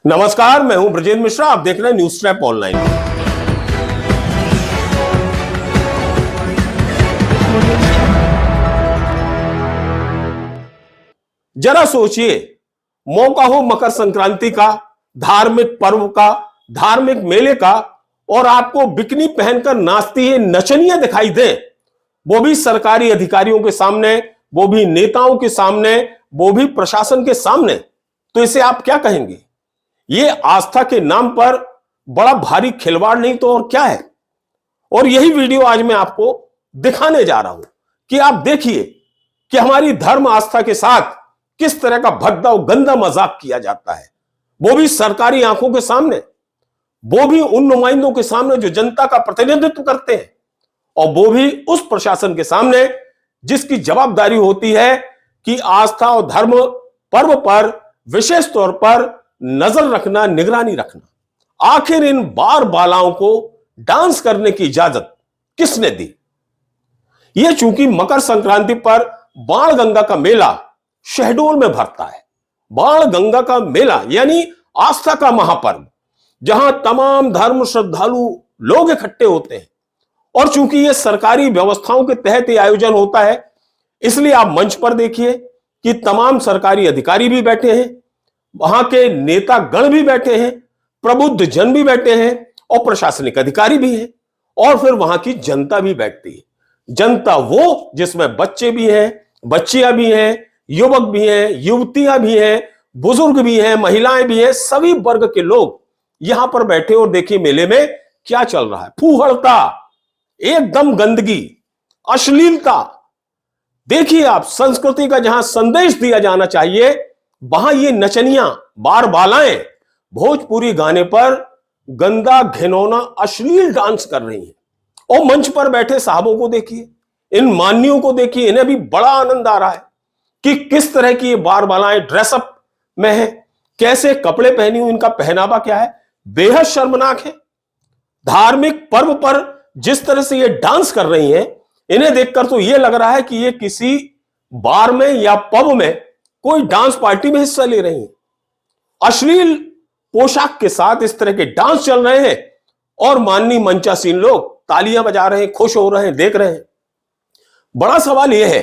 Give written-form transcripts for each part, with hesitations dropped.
नमस्कार, मैं हूं ब्रजेंद्र मिश्रा। आप देख रहे हैं न्यूज ट्रैप ऑनलाइन। जरा सोचिए, मौका हो मकर संक्रांति का, धार्मिक पर्व का, धार्मिक मेले का, और आपको बिकनी पहनकर नाचती हुई नचनियां दिखाई दे, वो भी सरकारी अधिकारियों के सामने, वो भी नेताओं के सामने, वो भी प्रशासन के सामने। तो इसे आप क्या कहेंगे? ये आस्था के नाम पर बड़ा भारी खिलवाड़ नहीं तो और क्या है? और यही वीडियो आज मैं आपको दिखाने जा रहा हूं कि आप देखिए कि हमारी धर्म आस्था के साथ किस तरह का भद्दा और गंदा मजाक किया जाता है, वो भी सरकारी आंखों के सामने, वो भी उन नुमाइंदों के सामने जो जनता का प्रतिनिधित्व करते हैं, और वो भी उस प्रशासन के सामने जिसकी जवाबदारी होती है कि आस्था और धर्म पर्व पर विशेष तौर पर नजर रखना, निगरानी रखना। आखिर इन बार बालाओं को डांस करने की इजाजत किसने दी? यह चूंकि मकर संक्रांति पर बाण गंगा का मेला शहडोल में भरता है। बाण गंगा का मेला यानी आस्था का महापर्व, जहां तमाम धर्म श्रद्धालु लोग इकट्ठे होते हैं, और चूंकि यह सरकारी व्यवस्थाओं के तहत यह आयोजन होता है, इसलिए आप मंच पर देखिए कि तमाम सरकारी अधिकारी भी बैठे हैं, वहां के नेता गण भी बैठे हैं, प्रबुद्ध जन भी बैठे हैं, और प्रशासनिक अधिकारी भी हैं, और फिर वहां की जनता भी बैठती है। जनता वो जिसमें बच्चे भी हैं, बच्चियां भी हैं, युवक भी हैं, युवतियां भी हैं, बुजुर्ग भी हैं, महिलाएं भी हैं, सभी वर्ग के लोग यहां पर बैठे। और देखिए मेले में क्या चल रहा है। फूहड़ता, एकदम गंदगी, अश्लीलता। देखिए आप, संस्कृति का जहां संदेश दिया जाना चाहिए, वहां ये नचनियां, बार बालाएं भोजपुरी गाने पर गंदा, घिनौना, अश्लील डांस कर रही हैं। और मंच पर बैठे साहबों को देखिए, इन मान्यों को देखिए, इन्हें भी बड़ा आनंद आ रहा है कि किस तरह की ये बार बालाएं ड्रेसअप में है, कैसे कपड़े पहनी हुई, इनका पहनावा क्या है, बेहद शर्मनाक है। धार्मिक पर्व पर जिस तरह से ये डांस कर रही हैं, इन्हें देखकर तो ये लग रहा है कि ये किसी बार में या पब में कोई डांस पार्टी में हिस्सा ले रही हैं। अश्लील पोशाक के साथ इस तरह के डांस चल रहे हैं, और माननीय मंचासीन लोग तालियां बजा रहे हैं, खुश हो रहे हैं, देख रहे हैं। बड़ा सवाल यह है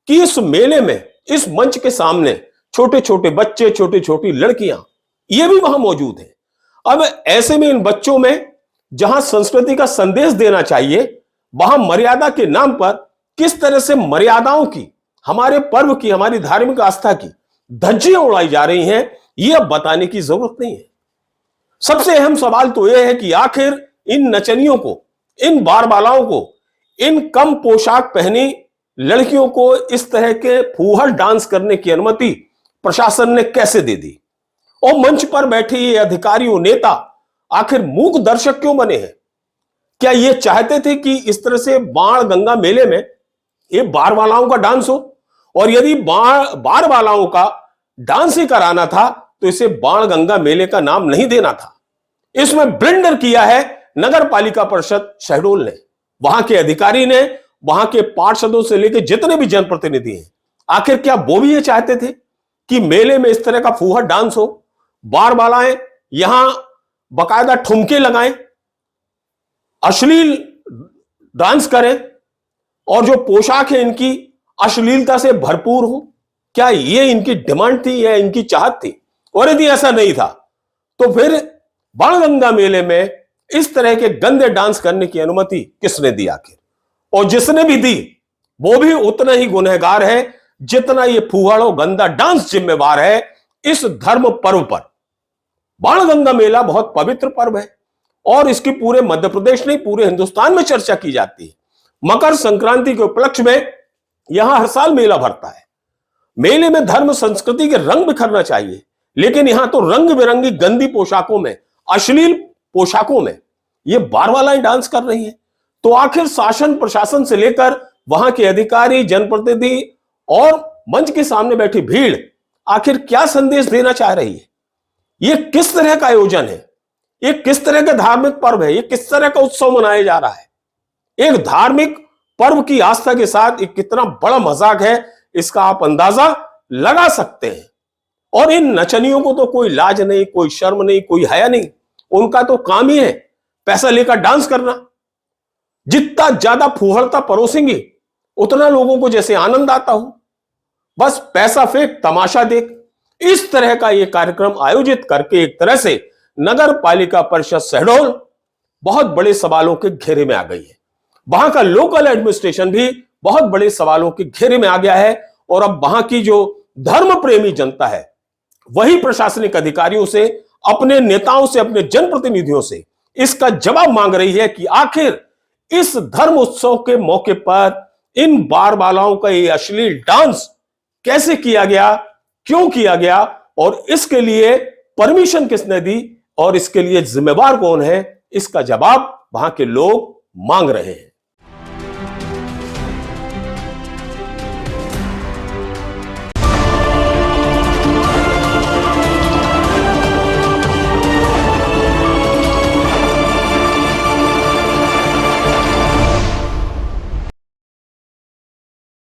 कि इस मेले में, इस मंच के सामने छोटे छोटे बच्चे, छोटी छोटी लड़कियां, ये भी वहां मौजूद हैं। अब ऐसे में इन बच्चों में जहां संस्कृति का संदेश देना चाहिए, वहां मर्यादा के नाम पर किस तरह से मर्यादाओं की, हमारे पर्व की, हमारी धार्मिक आस्था की धज्जियां उड़ाई जा रही हैं, यह बताने की जरूरत नहीं है। सबसे अहम सवाल तो यह है कि आखिर इन नचनियों को, इन बार बालाओं को, इन कम पोशाक पहनी लड़कियों को इस तरह के फूहड़ डांस करने की अनुमति प्रशासन ने कैसे दे दी? और मंच पर बैठे ये अधिकारी और नेता आखिर मूक दर्शक क्यों बने हैं? क्या ये चाहते थे कि इस तरह से बाण गंगा मेले में ये बार बालाओं का डांस हो? और यदि बार बालाओं का डांस ही कराना था तो इसे बाण गंगा मेले का नाम नहीं देना था। इसमें ब्लेंडर किया है नगर पालिका परिषद शहडोल ने, वहां के अधिकारी ने, वहां के पार्षदों से लेकर जितने भी जनप्रतिनिधि हैं। आखिर क्या वो भी ये चाहते थे कि मेले में इस तरह का फूहड़ डांस हो, बार बालाएं यहां बाकायदा ठुमके लगाएं, अश्लील डांस करें, और जो पोशाक है इनकी अश्लीलता से भरपूर हो? क्या ये इनकी डिमांड थी या इनकी चाहत थी? और यदि ऐसा नहीं था तो फिर बाणगंगा मेले में इस तरह के गंदे डांस करने की अनुमति किसने दी आखिर? और जिसने भी दी वो भी उतना ही गुनहगार है जितना ये फूहड़ और गंदा डांस जिम्मेवार है इस धर्म पर्व पर। बाणगंगा मेला बहुत पवित्र पर्व है, और इसकी पूरे मध्य प्रदेश नहीं, पूरे हिंदुस्तान में चर्चा की जाती है। मकर संक्रांति के उपलक्ष्य में यहां हर साल मेला भरता है। मेले में धर्म संस्कृति के रंग बिखरना चाहिए, लेकिन यहां तो रंग बिरंगी गंदी पोशाकों में, अश्लील पोशाकों में ये बार बालाएं डांस कर रही हैं। तो आखिर शासन प्रशासन से लेकर वहां के अधिकारी, जनप्रतिनिधि और मंच के सामने बैठी भीड़ आखिर क्या संदेश देना चाह रही है? ये किस तरह का आयोजन है? ये किस तरह का धार्मिक पर्व है? ये किस तरह का उत्सव मनाया जा रहा है? एक धार्मिक पर्व की आस्था के साथ एक कितना बड़ा मजाक है, इसका आप अंदाजा लगा सकते हैं। और इन नचनियों को तो कोई लाज नहीं, कोई शर्म नहीं, कोई हया नहीं। उनका तो काम ही है पैसा लेकर डांस करना। जितना ज्यादा फूहड़ता परोसेंगे उतना लोगों को जैसे आनंद आता हो, बस पैसा फेंक तमाशा देख। इस तरह का यह कार्यक्रम आयोजित करके एक तरह से नगर पालिका परिषद शहडोल बहुत बड़े सवालों के घेरे में आ गई है। वहां का लोकल एडमिनिस्ट्रेशन भी बहुत बड़े सवालों के घेरे में आ गया है। और अब वहां की जो धर्म प्रेमी जनता है वही प्रशासनिक अधिकारियों से, अपने नेताओं से, अपने जनप्रतिनिधियों से इसका जवाब मांग रही है कि आखिर इस धर्म उत्सव के मौके पर इन बार बालाओं का ये अश्लील डांस कैसे किया गया, क्यों किया गया, और इसके लिए परमिशन किसने दी और इसके लिए जिम्मेवार कौन है, इसका जवाब वहां के लोग मांग रहे हैं।